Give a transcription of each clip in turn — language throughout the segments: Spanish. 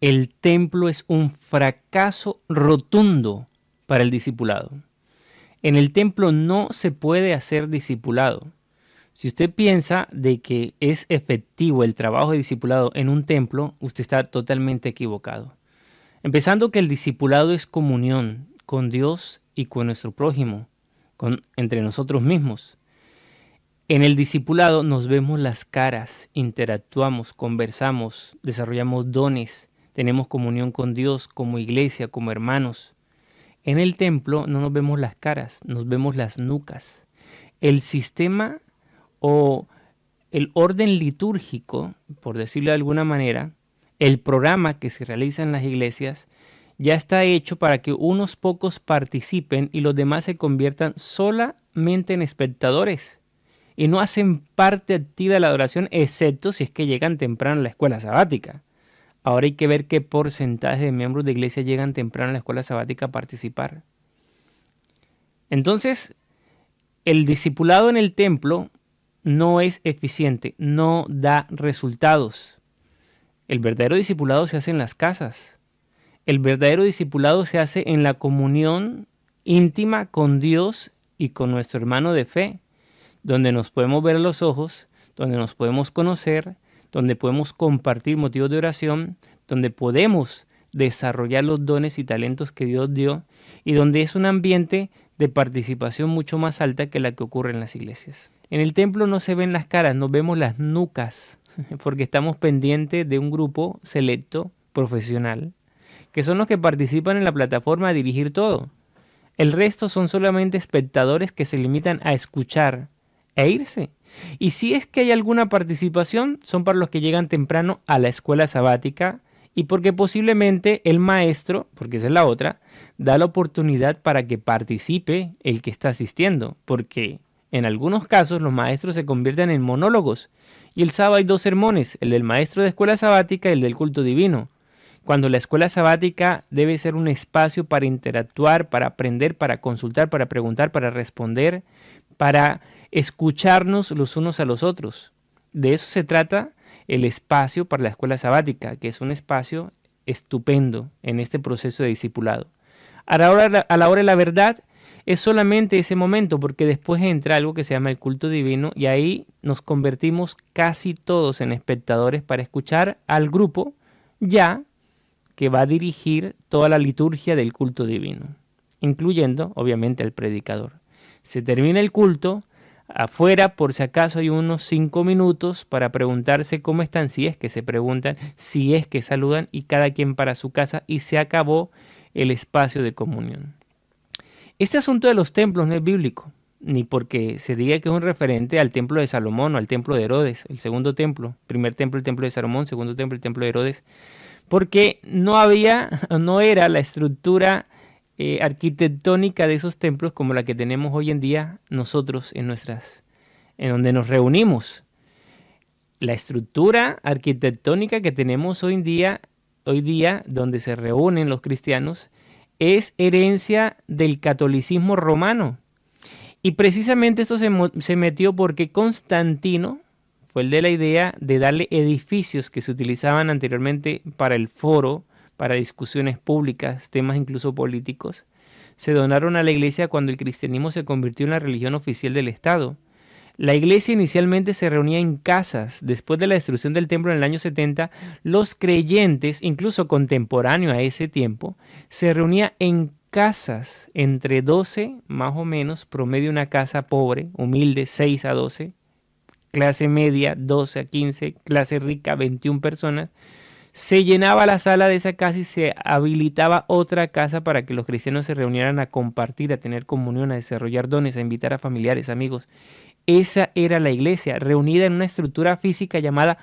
el templo es un fracaso rotundo para el discipulado. En el templo no se puede hacer discipulado. Si usted piensa de que es efectivo el trabajo de discipulado en un templo, usted está totalmente equivocado. Empezando que el discipulado es comunión con Dios y con nuestro prójimo, entre nosotros mismos. En el discipulado nos vemos las caras, interactuamos, conversamos, desarrollamos dones, tenemos comunión con Dios como iglesia, como hermanos. En el templo no nos vemos las caras, nos vemos las nucas. El sistema o el orden litúrgico, por decirlo de alguna manera, el programa que se realiza en las iglesias, ya está hecho para que unos pocos participen y los demás se conviertan solamente en espectadores y no hacen parte activa de la adoración, excepto si es que llegan temprano a la escuela sabática. Ahora hay que ver qué porcentaje de miembros de iglesia llegan temprano a la escuela sabática a participar. Entonces, el discipulado en el templo no es eficiente, no da resultados. El verdadero discipulado se hace en las casas. El verdadero discipulado se hace en la comunión íntima con Dios y con nuestro hermano de fe, donde nos podemos ver a los ojos, donde nos podemos conocer, donde podemos compartir motivos de oración, donde podemos desarrollar los dones y talentos que Dios dio y donde es un ambiente de participación mucho más alta que la que ocurre en las iglesias. En el templo no se ven las caras, nos vemos las nucas, porque estamos pendientes de un grupo selecto, profesional, que son los que participan en la plataforma a dirigir todo. El resto son solamente espectadores que se limitan a escuchar e irse. Y si es que hay alguna participación, son para los que llegan temprano a la escuela sabática y porque posiblemente el maestro, porque esa es la otra, da la oportunidad para que participe el que está asistiendo, porque en algunos casos los maestros se convierten en monólogos y el sábado hay dos sermones, el del maestro de escuela sabática y el del culto divino. Cuando la escuela sabática debe ser un espacio para interactuar, para aprender, para consultar, para preguntar, para responder, para escucharnos los unos a los otros. De eso se trata el espacio para la escuela sabática, que es un espacio estupendo en este proceso de discipulado. A la hora de la verdad es solamente ese momento, porque después entra algo que se llama el culto divino y ahí nos convertimos casi todos en espectadores para escuchar al grupo ya que va a dirigir toda la liturgia del culto divino, incluyendo obviamente al predicador. Se termina el culto, afuera por si acaso hay unos 5 minutos para preguntarse cómo están, si es que se preguntan, si es que saludan y cada quien para su casa y se acabó el espacio de comunión. Este asunto de los templos no es bíblico, ni porque se diga que es un referente al templo de Salomón o al templo de Herodes, el segundo templo, primer templo el templo de Salomón, segundo templo el templo de Herodes, porque no era la estructura arquitectónica de esos templos como la que tenemos hoy en día nosotros en donde nos reunimos. La estructura arquitectónica que tenemos hoy día donde se reúnen los cristianos es herencia del catolicismo romano. Y precisamente esto se metió porque Constantino fue el de la idea de darle edificios que se utilizaban anteriormente para el foro, para discusiones públicas, temas incluso políticos. Se donaron a la iglesia cuando el cristianismo se convirtió en la religión oficial del Estado. La iglesia inicialmente se reunía en casas. Después de la destrucción del templo en el año 70, los creyentes, incluso contemporáneo a ese tiempo, se reunían en casas, entre 12, más o menos, promedio una casa pobre, humilde, 6 a 12, clase media, 12 a 15, clase rica, 21 personas. Se llenaba la sala de esa casa y se habilitaba otra casa para que los cristianos se reunieran a compartir, a tener comunión, a desarrollar dones, a invitar a familiares, amigos. Esa era la iglesia, reunida en una estructura física llamada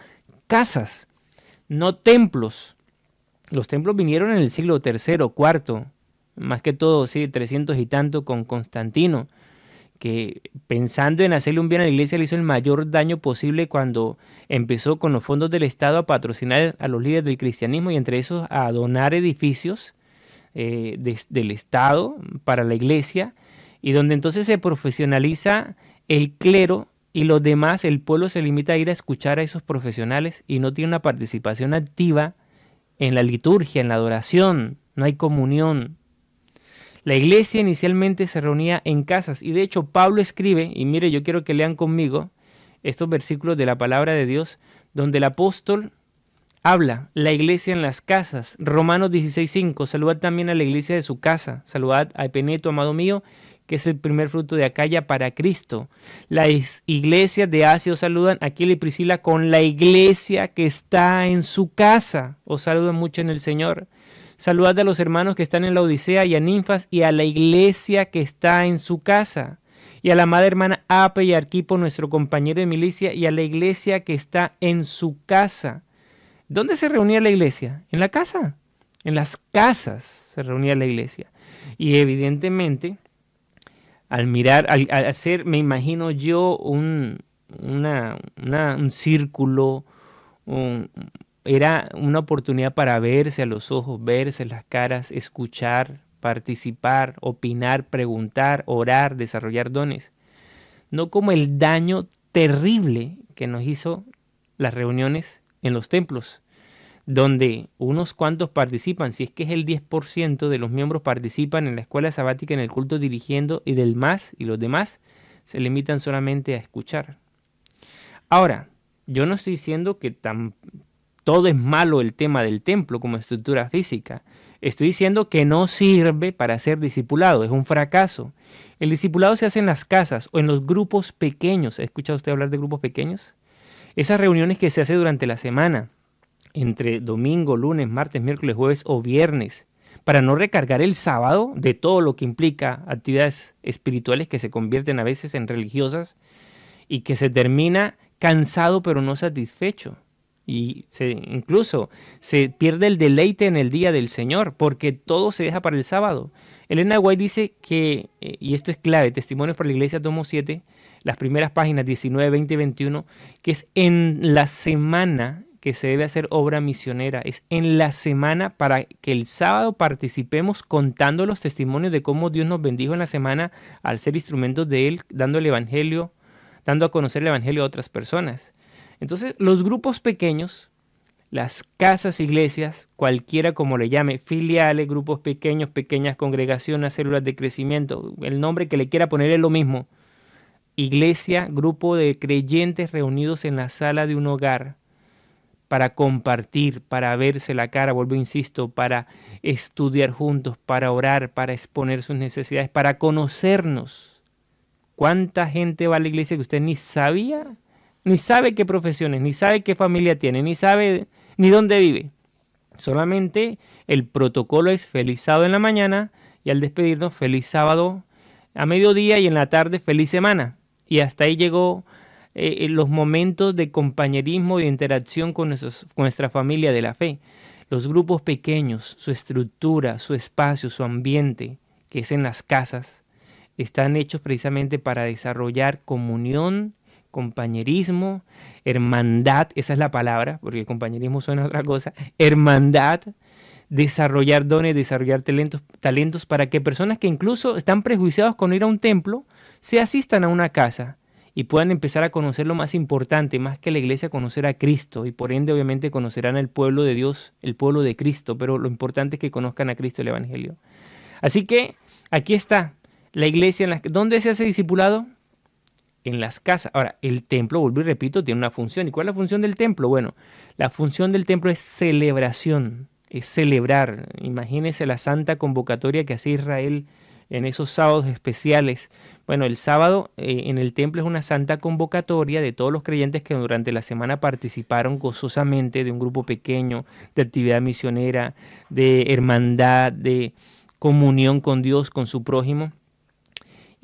casas, no templos. Los templos vinieron en el siglo III, IV, más que todo, sí, 300 y tanto con Constantino, que pensando en hacerle un bien a la iglesia le hizo el mayor daño posible cuando empezó con los fondos del Estado a patrocinar a los líderes del cristianismo y entre esos a donar edificios del Estado para la iglesia y donde entonces se profesionaliza el clero y los demás, el pueblo se limita a ir a escuchar a esos profesionales y no tiene una participación activa en la liturgia, en la adoración, no hay comunión. La iglesia inicialmente se reunía en casas y de hecho Pablo escribe, y mire, yo quiero que lean conmigo estos versículos de la palabra de Dios, donde el apóstol habla, la iglesia en las casas. Romanos 16:5, saludad también a la iglesia de su casa, saludad a Epeneto, amado mío, que es el primer fruto de Acaya para Cristo. Las iglesias de Asia os saludan, Aquila y Priscila, con la iglesia que está en su casa. Os saludan mucho en el Señor. Saludad a los hermanos que están en la Odisea y a Ninfas y a la iglesia que está en su casa. Y a la amada hermana Ape y Arquipo, nuestro compañero de milicia, y a la iglesia que está en su casa. ¿Dónde se reunía la iglesia? En la casa. En las casas se reunía la iglesia. Y evidentemente, al mirar, al hacer, me imagino yo, un círculo, era una oportunidad para verse a los ojos, verse las caras, escuchar, participar, opinar, preguntar, orar, desarrollar dones. No como el daño terrible que nos hizo las reuniones en los templos, donde unos cuantos participan, si es que es el 10% de los miembros participan en la escuela sabática, en el culto dirigiendo, y los demás se limitan solamente a escuchar. Ahora, yo no estoy diciendo que todo es malo el tema del templo como estructura física. Estoy diciendo que no sirve para ser discipulado, es un fracaso. El discipulado se hace en las casas o en los grupos pequeños. ¿Ha escuchado usted hablar de grupos pequeños? Esas reuniones que se hace durante la semana, entre domingo, lunes, martes, miércoles, jueves o viernes, para no recargar el sábado de todo lo que implica actividades espirituales que se convierten a veces en religiosas y que se termina cansado pero no satisfecho. Y incluso se pierde el deleite en el día del Señor, porque todo se deja para el sábado. Elena White dice que, y esto es clave, Testimonios para la Iglesia, tomo 7, las primeras páginas 19, 20 y 21, que es en la semana que se debe hacer obra misionera, es en la semana para que el sábado participemos contando los testimonios de cómo Dios nos bendijo en la semana al ser instrumentos de Él, dando el Evangelio, dando a conocer el Evangelio a otras personas. Entonces, los grupos pequeños, las casas, iglesias, cualquiera como le llame, filiales, grupos pequeños, pequeñas congregaciones, células de crecimiento, el nombre que le quiera poner es lo mismo. Iglesia, grupo de creyentes reunidos en la sala de un hogar para compartir, para verse la cara, vuelvo, insisto, para estudiar juntos, para orar, para exponer sus necesidades, para conocernos. ¿Cuánta gente va a la iglesia que usted ni sabía? Ni sabe qué profesiones, ni sabe qué familia tiene, ni sabe ni dónde vive. Solamente el protocolo es feliz sábado en la mañana y al despedirnos feliz sábado a mediodía y en la tarde feliz semana. Y hasta ahí llegó los momentos de compañerismo y de interacción con nuestra familia de la fe. Los grupos pequeños, su estructura, su espacio, su ambiente, que es en las casas, están hechos precisamente para desarrollar comunión, compañerismo, hermandad, esa es la palabra, porque compañerismo suena a otra cosa, hermandad, desarrollar dones, desarrollar talentos para que personas que incluso están prejuiciados con ir a un templo, se asistan a una casa y puedan empezar a conocer lo más importante, más que la iglesia, conocer a Cristo, y por ende obviamente conocerán al pueblo de Dios, el pueblo de Cristo, pero lo importante es que conozcan a Cristo, el Evangelio. Así que aquí está la iglesia, ¿dónde se hace discipulado? En las casas. Ahora, el templo, vuelvo y repito, tiene una función. ¿Y cuál es la función del templo? Bueno, la función del templo es celebración, es celebrar. Imagínense la santa convocatoria que hacía Israel en esos sábados especiales. Bueno, el sábado en el templo es una santa convocatoria de todos los creyentes que durante la semana participaron gozosamente de un grupo pequeño, de actividad misionera, de hermandad, de comunión con Dios, con su prójimo.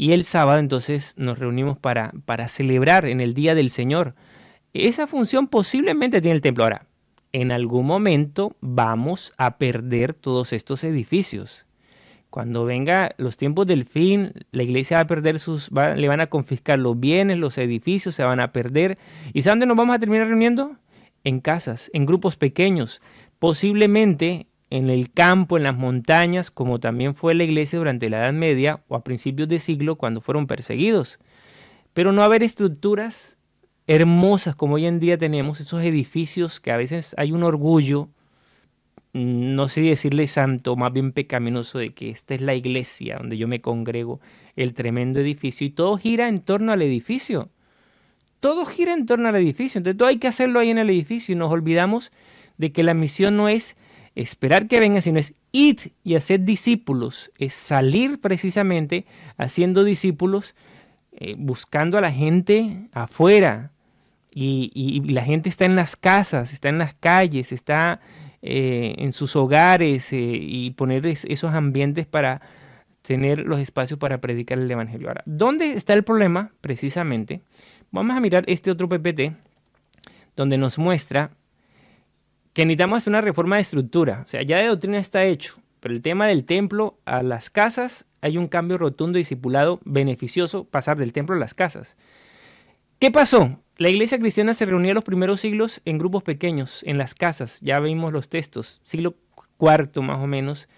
Y el sábado entonces nos reunimos para celebrar en el Día del Señor. Esa función posiblemente tiene el templo. Ahora, en algún momento vamos a perder todos estos edificios. Cuando venga los tiempos del fin, la iglesia va a perder le van a confiscar los bienes, los edificios se van a perder. ¿Y saben dónde nos vamos a terminar reuniendo? En casas, en grupos pequeños, posiblemente en el campo, en las montañas, como también fue la iglesia durante la Edad Media o a principios de siglo cuando fueron perseguidos. Pero no haber estructuras hermosas como hoy en día tenemos, esos edificios que a veces hay un orgullo no sé decirle santo, más bien pecaminoso, de que esta es la iglesia donde yo me congrego, el tremendo edificio, y todo gira en torno al edificio. Todo gira en torno al edificio. Entonces todo hay que hacerlo ahí en el edificio y nos olvidamos de que la misión no es esperar que vengan, sino es ir y hacer discípulos, es salir precisamente haciendo discípulos, buscando a la gente afuera. Y la gente está en las casas, está en las calles, está en sus hogares, y poner esos ambientes para tener los espacios para predicar el evangelio. Ahora, ¿dónde está el problema? Precisamente, vamos a mirar este otro PPT donde nos muestra que necesitamos hacer una reforma de estructura. O sea, ya de doctrina está hecho, pero el tema del templo a las casas, hay un cambio rotundo y discipulado beneficioso, pasar del templo a las casas. ¿Qué pasó? La iglesia cristiana se reunía en los primeros siglos en grupos pequeños, en las casas. Ya vimos los textos. Siglo IV más o menos,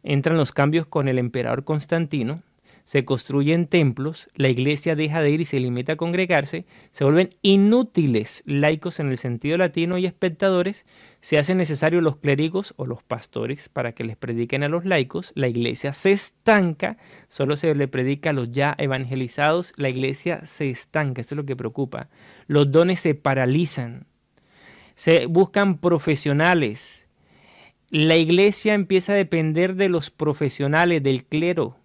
entran los cambios con el emperador Constantino. Se construyen templos, la iglesia deja de ir y se limita a congregarse, se vuelven inútiles laicos en el sentido latino y espectadores, se hacen necesarios los clérigos o los pastores para que les prediquen a los laicos, la iglesia se estanca, solo se le predica a los ya evangelizados, la iglesia se estanca, esto es lo que preocupa, los dones se paralizan, se buscan profesionales, la iglesia empieza a depender de los profesionales, del clero.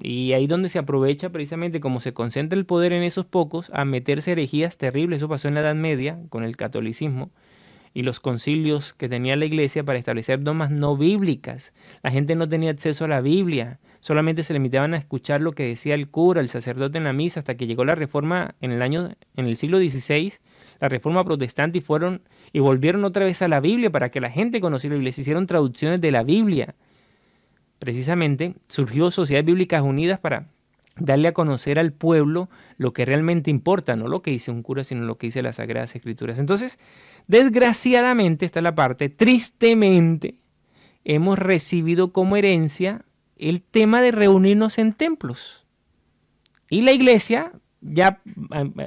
Y ahí donde se aprovecha precisamente como se concentra el poder en esos pocos a meterse herejías terribles. Eso pasó en la Edad Media con el catolicismo y los concilios que tenía la iglesia para establecer dogmas no bíblicas. La gente no tenía acceso a la Biblia, solamente se limitaban a escuchar lo que decía el cura, el sacerdote en la misa, hasta que llegó la reforma en el siglo XVI, la reforma protestante, y volvieron otra vez a la Biblia para que la gente conociera la Biblia. Se hicieron traducciones de la Biblia. Precisamente surgió Sociedades Bíblicas Unidas para darle a conocer al pueblo lo que realmente importa, no lo que dice un cura, sino lo que dice las Sagradas Escrituras. Entonces, desgraciadamente, esta es la parte, tristemente, hemos recibido como herencia el tema de reunirnos en templos. Y la iglesia, ya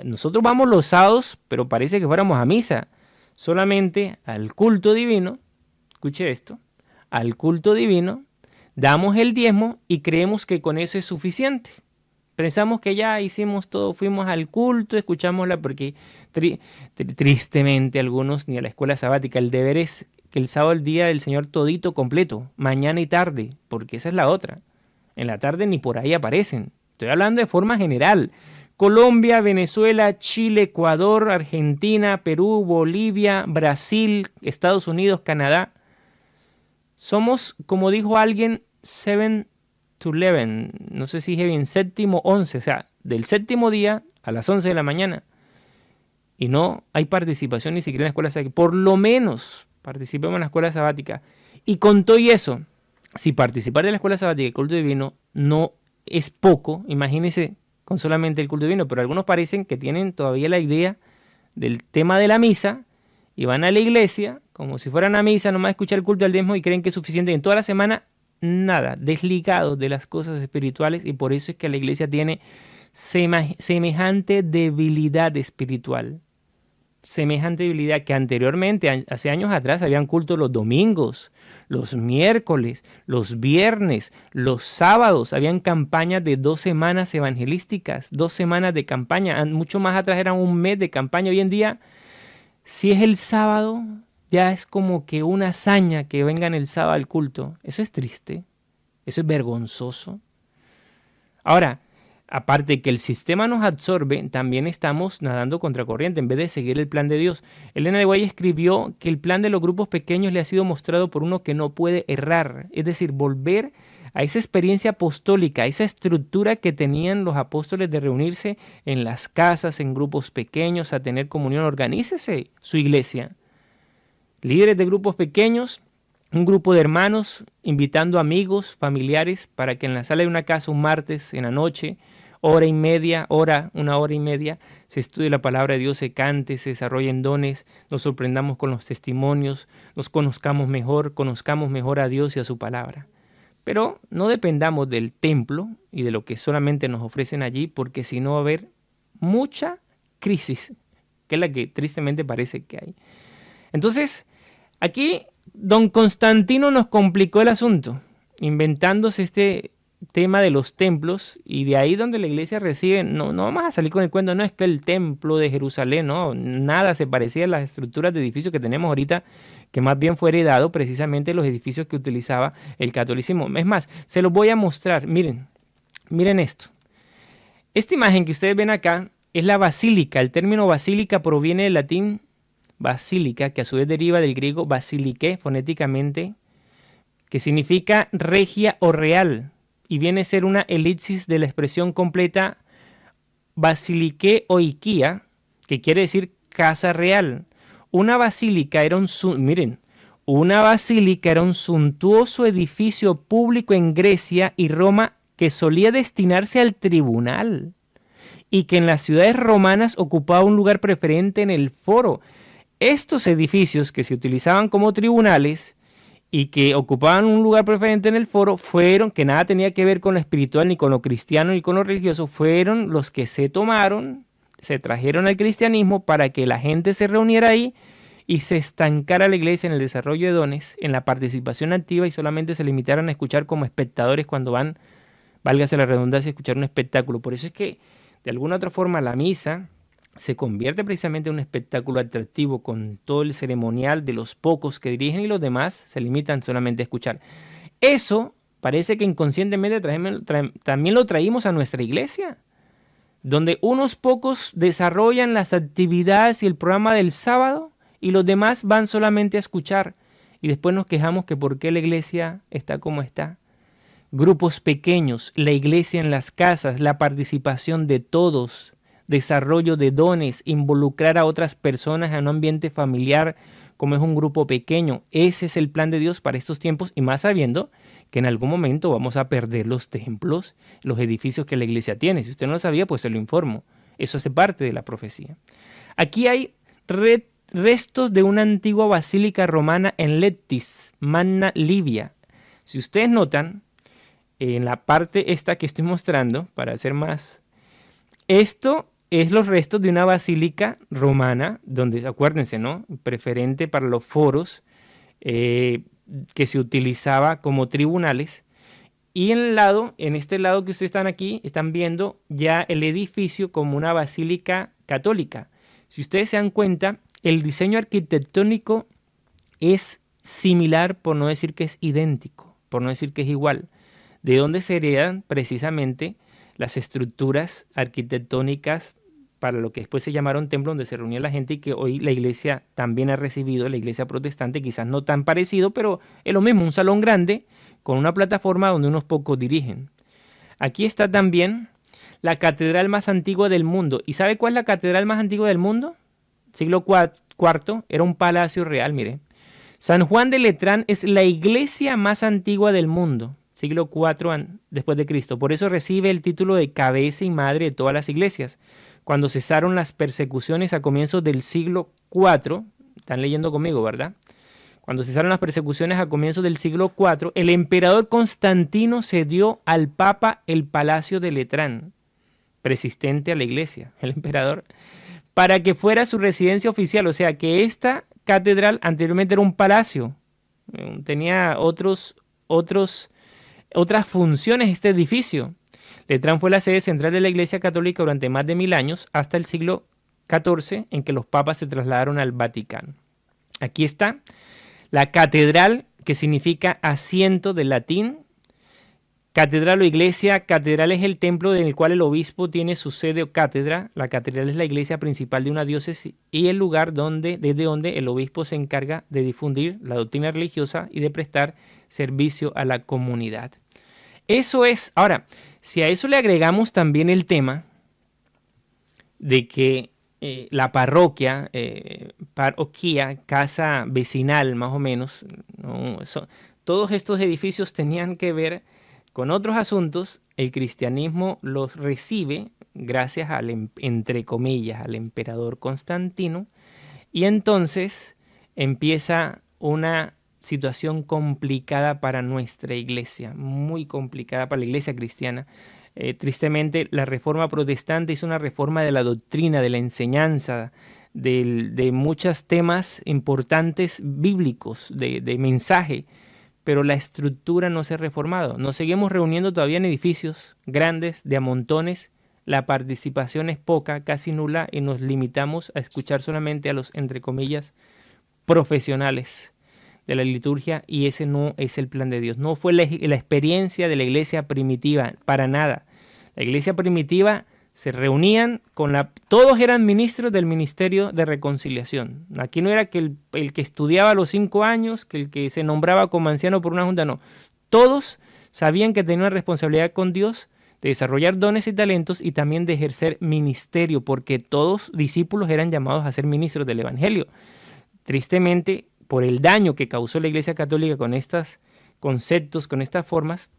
nosotros vamos los sábados, pero parece que fuéramos a misa, solamente al culto divino, escuche esto, al culto divino, damos el diezmo y creemos que con eso es suficiente. Pensamos que ya hicimos todo, fuimos al culto, escuchamos porque tristemente algunos ni a la escuela sabática. El deber es que el sábado es el día del Señor todito completo, mañana y tarde, porque esa es la otra. En la tarde ni por ahí aparecen. Estoy hablando de forma general. Colombia, Venezuela, Chile, Ecuador, Argentina, Perú, Bolivia, Brasil, Estados Unidos, Canadá. Somos, como dijo alguien, 7 to 11, no sé si dije bien, séptimo, 11, o sea, del séptimo día a las 11 de la mañana. Y no hay participación ni siquiera en la escuela sabática. Por lo menos participemos en la escuela sabática. Y con todo y eso, si participar de la escuela sabática y el culto divino no es poco, imagínense con solamente el culto divino, pero algunos parecen que tienen todavía la idea del tema de la misa y van a la iglesia como si fueran a misa, nomás escuchar el culto del diezmo y creen que es suficiente. Y en toda la semana, nada, desligados de las cosas espirituales, y por eso es que la iglesia tiene semejante debilidad espiritual. Semejante debilidad que anteriormente, hace años atrás, habían cultos los domingos, los miércoles, los viernes, los sábados. Habían campañas de 2 semanas evangelísticas, 2 semanas de campaña. Mucho más atrás eran un mes de campaña. Hoy en día, si es el sábado, ya es como que una hazaña que vengan el sábado al culto. Eso es triste, eso es vergonzoso. Ahora, aparte que el sistema nos absorbe, también estamos nadando contracorriente en vez de seguir el plan de Dios. Elena de Guay escribió que el plan de los grupos pequeños le ha sido mostrado por uno que no puede errar. Es decir, volver a esa experiencia apostólica, a esa estructura que tenían los apóstoles de reunirse en las casas, en grupos pequeños, a tener comunión. Organícese su iglesia. Líderes de grupos pequeños, un grupo de hermanos invitando amigos, familiares, para que en la sala de una casa un martes en la noche, una hora y media, se estudie la palabra de Dios, se cante, se desarrollen dones, nos sorprendamos con los testimonios, nos conozcamos mejor a Dios y a su palabra. Pero no dependamos del templo y de lo que solamente nos ofrecen allí, porque si no va a haber mucha crisis, que es la que tristemente parece que hay. Entonces, aquí Don Constantino nos complicó el asunto, inventándose este tema de los templos, y de ahí donde la iglesia recibe, no vamos a salir con el cuento, no es que el templo de Jerusalén, no, nada se parecía a las estructuras de edificios que tenemos ahorita, que más bien fue heredado precisamente los edificios que utilizaba el catolicismo. Es más, se los voy a mostrar, miren esto. Esta imagen que ustedes ven acá es la basílica. El término basílica proviene del latín basílica, que a su vez deriva del griego basilike, fonéticamente, que significa regia o real, y viene a ser una elipsis de la expresión completa basilike o ikia, que quiere decir casa real. Una basílica era una basílica era un suntuoso edificio público en Grecia y Roma que solía destinarse al tribunal y que en las ciudades romanas ocupaba un lugar preferente en el foro. Estos edificios que se utilizaban como tribunales y que ocupaban un lugar preferente en el foro fueron, que nada tenía que ver con lo espiritual, ni con lo cristiano, ni con lo religioso, fueron los que se tomaron, se trajeron al cristianismo para que la gente se reuniera ahí y se estancara la iglesia en el desarrollo de dones, en la participación activa, y solamente se limitaron a escuchar como espectadores cuando van, válgase la redundancia, a escuchar un espectáculo. Por eso es que, de alguna u otra forma, la misa se convierte precisamente en un espectáculo atractivo con todo el ceremonial de los pocos que dirigen y los demás se limitan solamente a escuchar. Eso parece que inconscientemente también lo traímos a nuestra iglesia, donde unos pocos desarrollan las actividades y el programa del sábado y los demás van solamente a escuchar, y después nos quejamos que por qué la iglesia está como está. Grupos pequeños, la iglesia en las casas, la participación de todos, desarrollo de dones, involucrar a otras personas en un ambiente familiar como es un grupo pequeño. Ese es el plan de Dios para estos tiempos, y más sabiendo que en algún momento vamos a perder los templos, los edificios que la iglesia tiene. Si usted no lo sabía, pues se lo informo. Eso hace parte de la profecía. Aquí hay restos de una antigua basílica romana en Leptis, Manna, Libia. Si ustedes notan, en la parte esta que estoy mostrando, para hacer más, esto es los restos de una basílica romana, donde, acuérdense, ¿no? Preferente para los foros, que se utilizaba como tribunales. Y en este lado que ustedes están aquí, están viendo ya el edificio como una basílica católica. Si ustedes se dan cuenta, el diseño arquitectónico es similar, por no decir que es idéntico, por no decir que es igual. De dónde se heredan precisamente las estructuras arquitectónicas para lo que después se llamaron templos, donde se reunía la gente, y que hoy la iglesia también ha recibido, la iglesia protestante, quizás no tan parecido, pero es lo mismo, un salón grande con una plataforma donde unos pocos dirigen. Aquí está también la catedral más antigua del mundo. ¿Y sabe cuál es la catedral más antigua del mundo? Siglo IV, era un palacio real, mire. San Juan de Letrán es la iglesia más antigua del mundo, siglo IV después de Cristo. Por eso recibe el título de cabeza y madre de todas las iglesias. Cuando cesaron las persecuciones a comienzos del siglo IV, están leyendo conmigo, ¿verdad? Cuando cesaron las persecuciones a comienzos del siglo IV, el emperador Constantino cedió al Papa el Palacio de Letrán, persistente a la iglesia, el emperador, para que fuera su residencia oficial. O sea que esta catedral anteriormente era un palacio, tenía otras funciones este edificio. Letrán fue la sede central de la Iglesia Católica durante más de 1000 años, hasta el siglo XIV, en que los papas se trasladaron al Vaticano. Aquí está la catedral, que significa asiento del latín. Catedral o iglesia, catedral es el templo en el cual el obispo tiene su sede o cátedra. La catedral es la iglesia principal de una diócesis y el lugar desde donde el obispo se encarga de difundir la doctrina religiosa y de prestar servicio a la comunidad. Eso es. Ahora, si a eso le agregamos también el tema de que la parroquia, parroquia, casa vecinal más o menos, ¿no? Todos estos edificios tenían que ver con otros asuntos. El cristianismo los recibe gracias al, entre comillas, al emperador Constantino, y entonces empieza una situación complicada para nuestra iglesia, muy complicada para la iglesia cristiana. Tristemente, la reforma protestante es una reforma de la doctrina, de la enseñanza, de muchos temas importantes bíblicos, de mensaje, pero la estructura no se ha reformado. Nos seguimos reuniendo todavía en edificios grandes, de a montones, la participación es poca, casi nula, y nos limitamos a escuchar solamente a los, entre comillas, profesionales de la liturgia, y ese no es el plan de Dios. No fue la experiencia de la iglesia primitiva, para nada. La iglesia primitiva se reunían todos eran ministros del ministerio de reconciliación. Aquí no era que el que estudiaba a los 5 años, que el que se nombraba como anciano por una junta, no. Todos sabían que tenían una responsabilidad con Dios de desarrollar dones y talentos y también de ejercer ministerio, porque todos discípulos eran llamados a ser ministros del evangelio. Tristemente, por el daño que causó la Iglesia Católica con estos conceptos, con estas formas,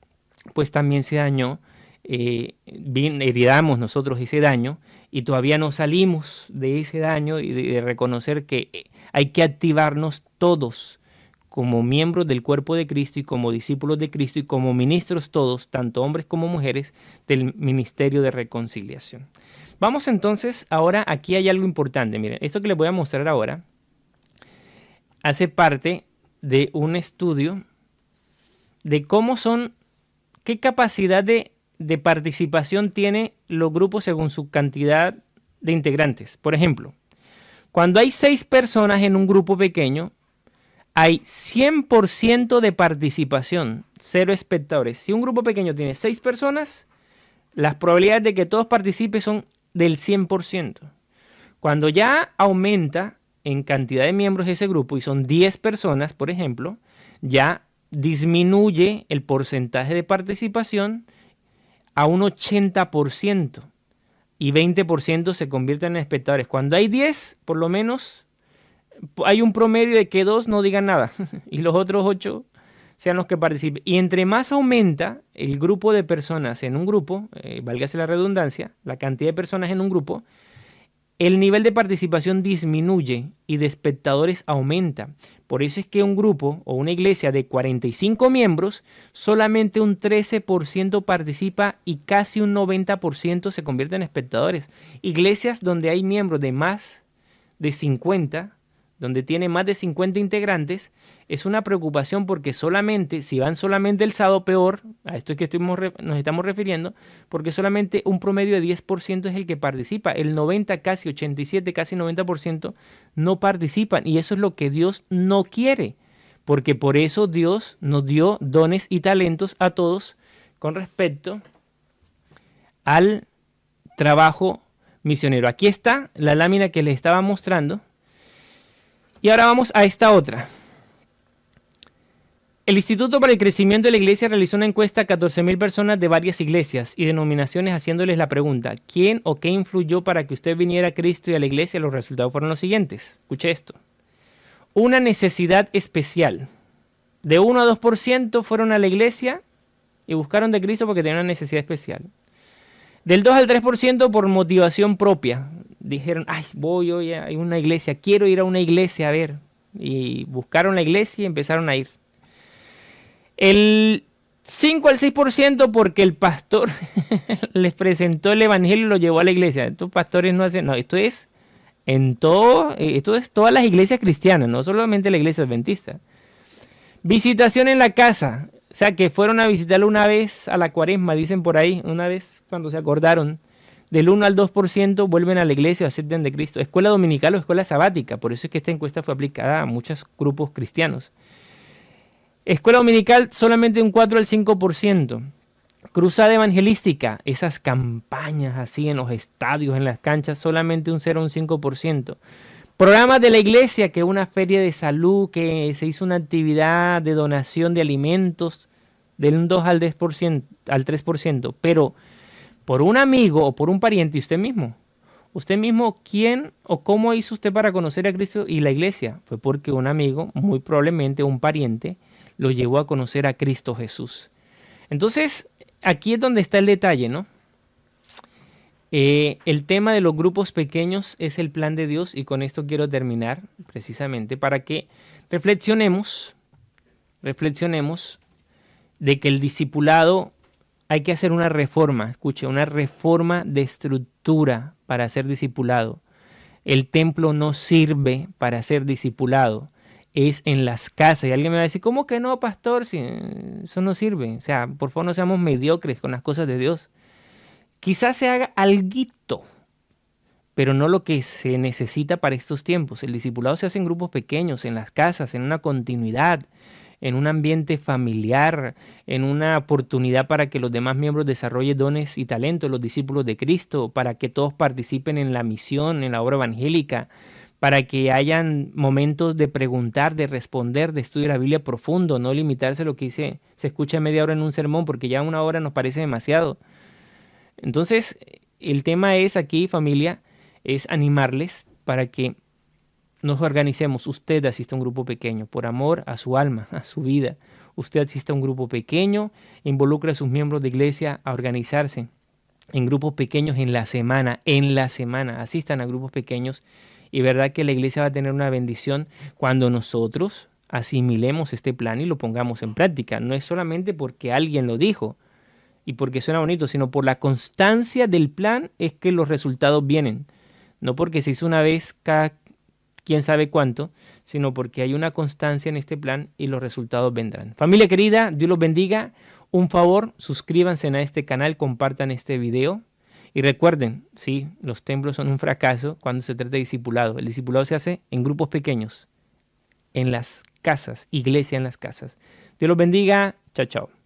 pues también se dañó, heredamos nosotros ese daño y todavía no salimos de ese daño y de reconocer que hay que activarnos todos como miembros del cuerpo de Cristo y como discípulos de Cristo y como ministros todos, tanto hombres como mujeres, del ministerio de reconciliación. Vamos entonces, ahora aquí hay algo importante. Miren, esto que les voy a mostrar ahora hace parte de un estudio de cómo son, qué capacidad de participación tienen los grupos según su cantidad de integrantes. Por ejemplo, cuando hay 6 personas en un grupo pequeño, hay 100% de participación, 0 espectadores. Si un grupo pequeño tiene 6 personas, las probabilidades de que todos participen son del 100%. Cuando ya aumenta en cantidad de miembros ese grupo y son 10 personas, por ejemplo, ya disminuye el porcentaje de participación a un 80% y 20% se convierten en espectadores. Cuando hay 10, por lo menos hay un promedio de que 2 no digan nada y los otros 8 sean los que participen. Y entre más aumenta el grupo de personas en un grupo, válgase la redundancia, la cantidad de personas en un grupo, el nivel de participación disminuye y de espectadores aumenta. Por eso es que un grupo o una iglesia de 45 miembros, solamente un 13% participa y casi un 90% se convierte en espectadores. Iglesias donde hay miembros de más de 50, donde tiene más de 50 integrantes, es una preocupación porque solamente, si van solamente el sábado, peor, a esto es que nos estamos refiriendo, porque solamente un promedio de 10% es el que participa, el 90, casi 87, casi 90% no participan, y eso es lo que Dios no quiere, porque por eso Dios nos dio dones y talentos a todos con respecto al trabajo misionero. Aquí está la lámina que les estaba mostrando. Y ahora vamos a esta otra. El Instituto para el Crecimiento de la Iglesia realizó una encuesta a 14,000 personas de varias iglesias y denominaciones haciéndoles la pregunta: ¿quién o qué influyó para que usted viniera a Cristo y a la iglesia? Los resultados fueron los siguientes. Escuche esto. Una necesidad especial. De 1 a 2% fueron a la iglesia y buscaron de Cristo porque tenían una necesidad especial. Del 2 al 3% por motivación propia. Dijeron, ay, voy hoy a una iglesia, quiero ir a una iglesia a ver. Y buscaron la iglesia y empezaron a ir. El 5 al 6% porque el pastor les presentó el evangelio y lo llevó a la iglesia. Estos pastores no hacen, no, esto es todas las iglesias cristianas, no solamente la iglesia adventista. Visitación en la casa. O sea, que fueron a visitarlo una vez a la cuaresma, dicen por ahí, una vez cuando se acordaron. Del 1 al 2% vuelven a la iglesia o aceptan de Cristo. Escuela dominical o escuela sabática. Por eso es que esta encuesta fue aplicada a muchos grupos cristianos. Escuela dominical solamente un 4 al 5%. Cruzada evangelística. Esas campañas así en los estadios, en las canchas, solamente un 0 a un 5%. Programas de la iglesia, que una feria de salud, que se hizo una actividad de donación de alimentos del 2 al 10%, al 3%, pero por un amigo o por un pariente, usted mismo, ¿quién o cómo hizo usted para conocer a Cristo y la iglesia? Fue porque un amigo, muy probablemente un pariente, lo llevó a conocer a Cristo Jesús. Entonces, aquí es donde está el detalle, ¿no? El tema de los grupos pequeños es el plan de Dios y con esto quiero terminar precisamente para que reflexionemos de que el discipulado hay que hacer una reforma, escuche, una reforma de estructura para ser discipulado. El templo no sirve para ser discipulado, es en las casas. Y alguien me va a decir, ¿cómo que no, pastor? Si eso no sirve. O sea, por favor no seamos mediocres con las cosas de Dios. Quizás se haga alguito, pero no lo que se necesita para estos tiempos. El discipulado se hace en grupos pequeños, en las casas, en una continuidad, en un ambiente familiar, en una oportunidad para que los demás miembros desarrollen dones y talentos, los discípulos de Cristo, para que todos participen en la misión, en la obra evangélica, para que hayan momentos de preguntar, de responder, de estudio de la Biblia profundo, no limitarse a lo que dice, se escucha media hora en un sermón, porque ya una hora nos parece demasiado. Entonces, el tema es aquí, familia, es animarles para que nos organicemos. Usted asista a un grupo pequeño, por amor a su alma, a su vida. Usted asista a un grupo pequeño, involucre a sus miembros de iglesia a organizarse en grupos pequeños en la semana, asistan a grupos pequeños y verdad que la iglesia va a tener una bendición cuando nosotros asimilemos este plan y lo pongamos en práctica. No es solamente porque alguien lo dijo y porque suena bonito, sino por la constancia del plan es que los resultados vienen. No porque se hizo una vez cada quién sabe cuánto, sino porque hay una constancia en este plan y los resultados vendrán. Familia querida, Dios los bendiga. Un favor, suscríbanse a este canal, compartan este video. Y recuerden, sí, los templos son un fracaso cuando se trata de discipulado. El discipulado se hace en grupos pequeños, en las casas, iglesia en las casas. Dios los bendiga. Chao, chao.